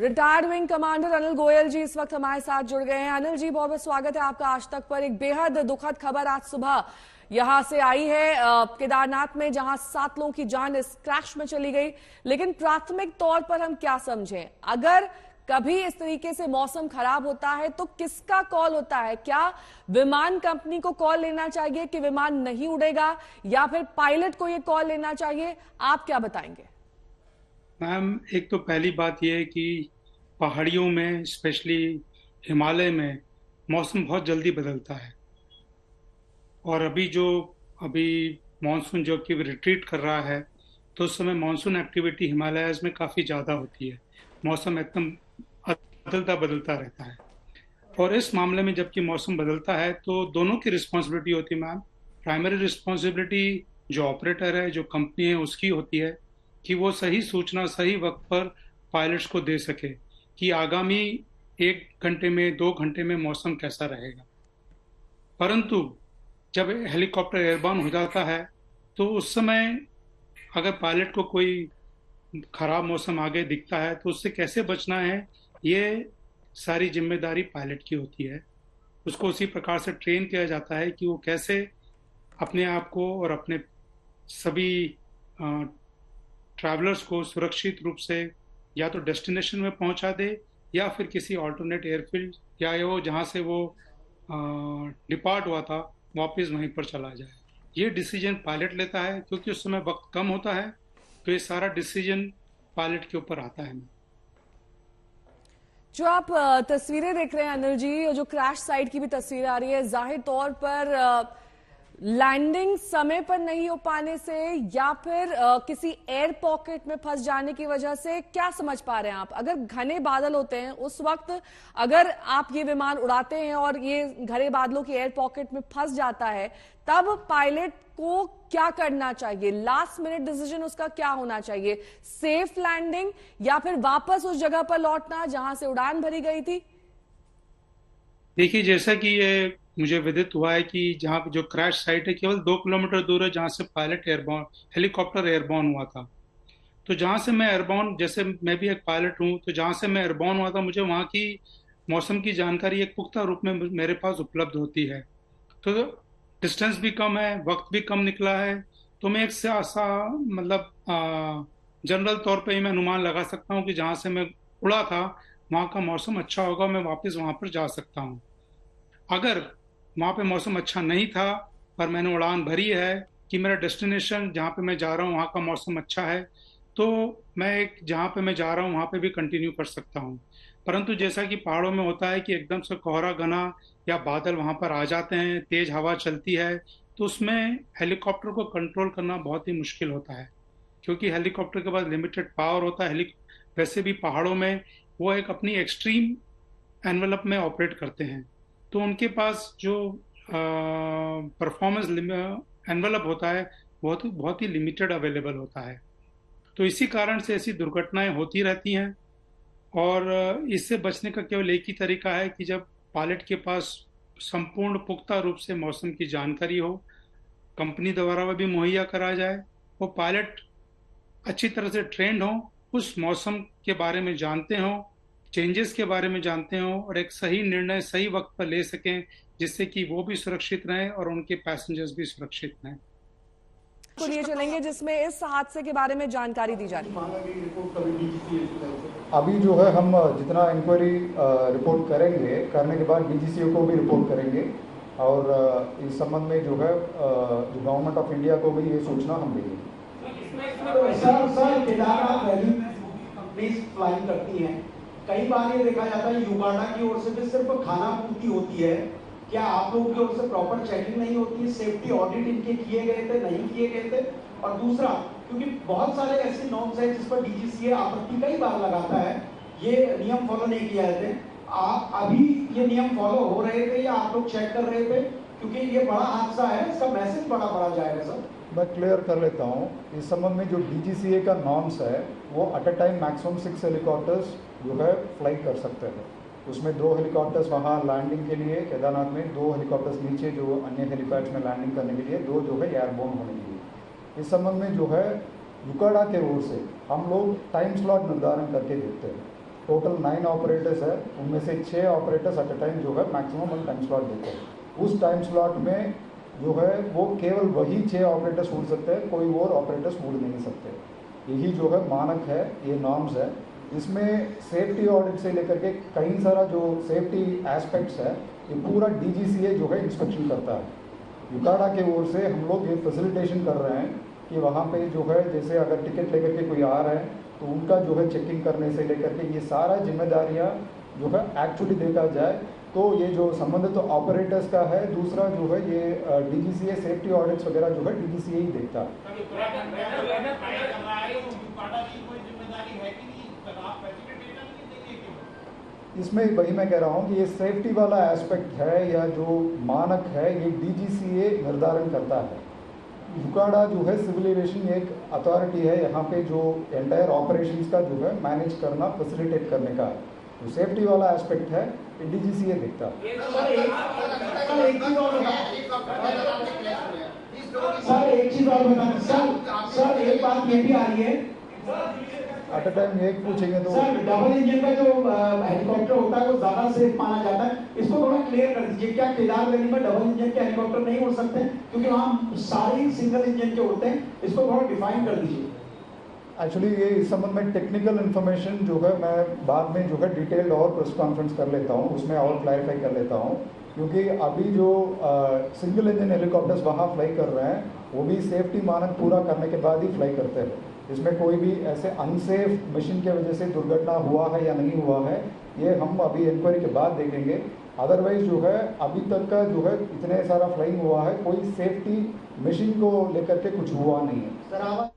Retired wing commander Anil Goyal ji इस वक्त हमारे साथ जुड़ गए हैं। अनिल जी, बहुत बहुत स्वागत है आपका आज तक पर। एक बेहद दुखद खबर आज सुबह यहां से आई है केदारनाथ में, जहां 7 लोगों की जान इस क्रैश में चली गई। लेकिन प्राथमिक तौर पर हम क्या समझें, अगर कभी इस तरीके से मौसम खराब होता है तो किसका कॉल होता है? क्या विमान कंपनी को कॉल लेना चाहिए कि विमान नहीं उड़ेगा, या फिर पायलट को यह कॉल लेना चाहिए? आप क्या बताएंगे? मैम, एक तो पहली बात यह है कि पहाड़ियों में, स्पेशली हिमालय में, मौसम बहुत जल्दी बदलता है। और अभी मानसून जो कि रिट्रीट कर रहा है, तो उस समय मानसून एक्टिविटी हिमालयाज में काफ़ी ज़्यादा होती है। मौसम एकदम बदलता बदलता रहता है। और इस मामले में जबकि मौसम बदलता है तो दोनों की रिस्पॉन्सिबिलिटी होती है मैम। प्राइमरी रिस्पॉन्सिबिलिटी जो ऑपरेटर है, जो कंपनी है, उसकी होती है कि वो सही सूचना सही वक्त पर पायलट्स को दे सके कि आगामी 1 घंटे में 2 घंटे में मौसम कैसा रहेगा। परंतु जब हेलीकॉप्टर एयरबॉर्न हो जाता है तो उस समय अगर पायलट को कोई खराब मौसम आगे दिखता है तो उससे कैसे बचना है, ये सारी जिम्मेदारी पायलट की होती है। उसको उसी प्रकार से ट्रेन किया जाता है कि वो कैसे अपने आप को और अपने सभी ट्रैवलर्स को सुरक्षित रूप से या तो डेस्टिनेशन में पहुंचा दे, या फिर किसी ऑल्टरनेट एयरफील्ड या वो जहां से वो डिपार्ट हुआ था वापस वहीं पर चला जाए। ये डिसीजन पायलट लेता है, क्योंकि उस समय वक्त कम होता है, तो ये सारा डिसीजन पायलट के ऊपर आता है। जो आप तस्वीरें देख रहे हैं अनिल जी, जो क्रैश साइट की भी तस्वीर आ रही है, जाहिर तौर पर लैंडिंग समय पर नहीं हो पाने से या फिर किसी एयर पॉकेट में फंस जाने की वजह से, क्या समझ पा रहे हैं आप? अगर घने बादल होते हैं उस वक्त, अगर आप ये विमान उड़ाते हैं और ये घने बादलों की एयर पॉकेट में फंस जाता है, तब पायलट को क्या करना चाहिए? लास्ट मिनट डिसीजन उसका क्या होना चाहिए? सेफ लैंडिंग या फिर वापस उस जगह पर लौटना जहां से उड़ान भरी गई थी? देखिए, जैसा कि ये मुझे विदित हुआ है कि जहाँ पे जो क्रैश साइट है केवल 2 किलोमीटर दूर है, जहाँ से पायलट एयरबॉर्न हेलीकॉप्टर एयरबॉर्न हुआ था। तो जहाँ से मैं एयरबॉर्न, जैसे मैं भी एक पायलट हूँ, तो जहाँ से मैं एयरबॉर्न हुआ था मुझे वहाँ की मौसम की जानकारी एक पुख्ता रूप में मेरे पास उपलब्ध होती है। तो डिस्टेंस भी कम है, वक्त भी कम निकला है, तो मैं एक से आसा मतलब जनरल तौर पे ही मैं अनुमान लगा सकता हूँ कि जहाँ से मैं उड़ा था वहाँ का मौसम अच्छा होगा, मैं वापस वहाँ पर जा सकता हूँ। अगर वहाँ पे मौसम अच्छा नहीं था पर मैंने उड़ान भरी है कि मेरा डेस्टिनेशन जहाँ पे मैं जा रहा हूँ वहाँ का मौसम अच्छा है, तो मैं एक जहाँ पे मैं जा रहा हूँ वहाँ पे भी कंटिन्यू कर सकता हूँ। परंतु जैसा कि पहाड़ों में होता है कि एकदम से कोहरा घना या बादल वहाँ पर आ जाते हैं, तेज हवा चलती है, तो उसमें हेलीकॉप्टर को कंट्रोल करना बहुत ही मुश्किल होता है, क्योंकि हेलीकॉप्टर के पास लिमिटेड पावर होता है। वैसे भी पहाड़ों में वो एक अपनी एक्सट्रीम एनवेलप में ऑपरेट करते हैं, तो उनके पास जो परफॉर्मेंस एनवेलप होता है बहुत ही लिमिटेड अवेलेबल होता है। तो इसी कारण से ऐसी दुर्घटनाएं होती रहती हैं। और इससे बचने का केवल एक ही तरीका है कि जब पायलट के पास संपूर्ण पुख्ता रूप से मौसम की जानकारी हो, कंपनी द्वारा वह भी मुहैया करा जाए, वो पायलट अच्छी तरह से ट्रेंड हो, उस मौसम के बारे में जानते हो, चेंजेस के बारे में जानते हो, और एक सही निर्णय सही वक्त पर ले सकें, जिससे कि वो भी सुरक्षित रहें और उनके पैसेंजर्स भी सुरक्षित रहें। को लिए चलेंगे जिसमें इस हादसे के बारे में जानकारी दी जा रही है। अभी जो है हम जितना इंक्वायरी रिपोर्ट करेंगे, करने के बाद डीजीसीए को भी रिपोर्ट करेंगे, और इस संबंध में जो है जो गवर्नमेंट ऑफ इंडिया को भी ये सूचना हम देंगे। सर, केदारनाथ वैली में कंपनीज फ्लाइंग करती हैं, कई बार ये देखा जाता है युगांडा की ओर से भी सिर्फ खाना पूर्ति होती है। क्या आप लोगों की ओर से प्रॉपर चेकिंग नहीं होती है? सेफ्टी ऑडिट इनके किए गए थे, नहीं किए गए थे? और दूसरा, क्योंकि बहुत सारे ऐसे नॉर्म्स हैं जिस पर डीजीसीए आपत्ति कई बार लगाता है, ये नियम फॉलो नहीं किए जाते, आप अभी ये नियम फॉलो हो रहे थे या आप लोग चेक कर रहे थे? क्योंकि ये बड़ा हादसा है, इसका मैसेज बड़ा जाएगा सर। मैं क्लियर कर लेता हूँ, इस संबंध में जो डीजीसीए का नॉर्म्स है वो at a time maximum 6 helicopters जो है फ्लाई कर सकते हैं। उसमें 2 हेलीकॉप्टर्स वहाँ लैंडिंग के लिए केदारनाथ में, 2 हेलीकॉप्टर्स नीचे जो अन्य हेलीपैड्स में लैंडिंग करने के लिए, 2 जो है एयरबोर्न होने के लिए। इस संबंध में जो है युकाडा के ओर से हम लोग टाइम स्लॉट निर्धारण करके देते हैं। टोटल 9 ऑपरेटर्स है, उनमें से 6 ऑपरेटर्स एट अ टाइम जो है मैक्सिमम हम टाइम स्लॉट देते हैं। उस टाइम स्लॉट में जो है वो केवल वही 6 ऑपरेटर्स उड़ सकते हैं, कोई और ऑपरेटर्स उड़ नहीं सकते। यही जो है मानक है, ये नॉर्म्स है। इसमें सेफ्टी ऑडिट से लेकर के कई सारा जो सेफ्टी एस्पेक्ट्स है, ये पूरा DGCA जो है इंस्पेक्शन करता है। यूकाडा के ओर से हम लोग ये फैसिलिटेशन कर रहे हैं कि वहाँ पे जो है जैसे अगर टिकट लेकर के कोई आ रहा है तो उनका जो है चेकिंग करने से लेकर के ये सारा जिम्मेदारियाँ जो है एक्चुअली देखा जाए तो ये जो संबंधित तो ऑपरेटर्स का है, दूसरा जो है ये DGCA सेफ्टी ऑडिट्स वगैरह जो है DGCA ही देखता है। इसमें वही मैं कह रहा हूँ कि ये सेफ्टी वाला एस्पेक्ट है या जो मानक है ये DGCA निर्धारण करता है। यूकाडा जो है सिविल एविएशन एक अथॉरिटी है यहाँ पे जो एंटायर ऑपरेशंस का जो है मैनेज करना, फैसिलिटेट करने का है। जो सेफ्टी वाला एस्पेक्ट है ये DGCA देखता है। सर एक चीज और बता सर एक बात ये भी आ रही है एट अ टाइम एक पूछेंगे तो सर, डबल इंजन का जो हेलीकॉप्टर होता है वो ज्यादा सेफ माना जाता है, इसको थोड़ा क्लियर कर दीजिए। क्या केदार वैली में डबल इंजन के हेलीकॉप्टर नहीं उड़ सकते क्योंकि वहाँ सारे सिंगल इंजन के उड़ते हैं, इसको थोड़ा डिफाइन कर दीजिए। एक्चुअली ये इस संबंध में टेक्निकल इन्फॉर्मेशन जो है मैं बाद में जो है डिटेल्ड और प्रेस कॉन्फ्रेंस कर लेता हूँ, उसमें और क्लैरिफाई कर लेता हूँ। क्योंकि अभी जो सिंगल इंजन हेलीकॉप्टर्स वहाँ फ्लाई कर रहे हैं वो भी सेफ्टी मानक पूरा करने के बाद ही फ्लाई करते हैं। इसमें कोई भी ऐसे अनसेफ मशीन की वजह से दुर्घटना हुआ है या नहीं हुआ है, ये हम अभी इंक्वायरी के बाद देखेंगे। अदरवाइज जो है अभी तक का जो है इतने सारा फ्लाइंग हुआ है, कोई सेफ्टी मशीन को लेकर के कुछ हुआ नहीं है। सर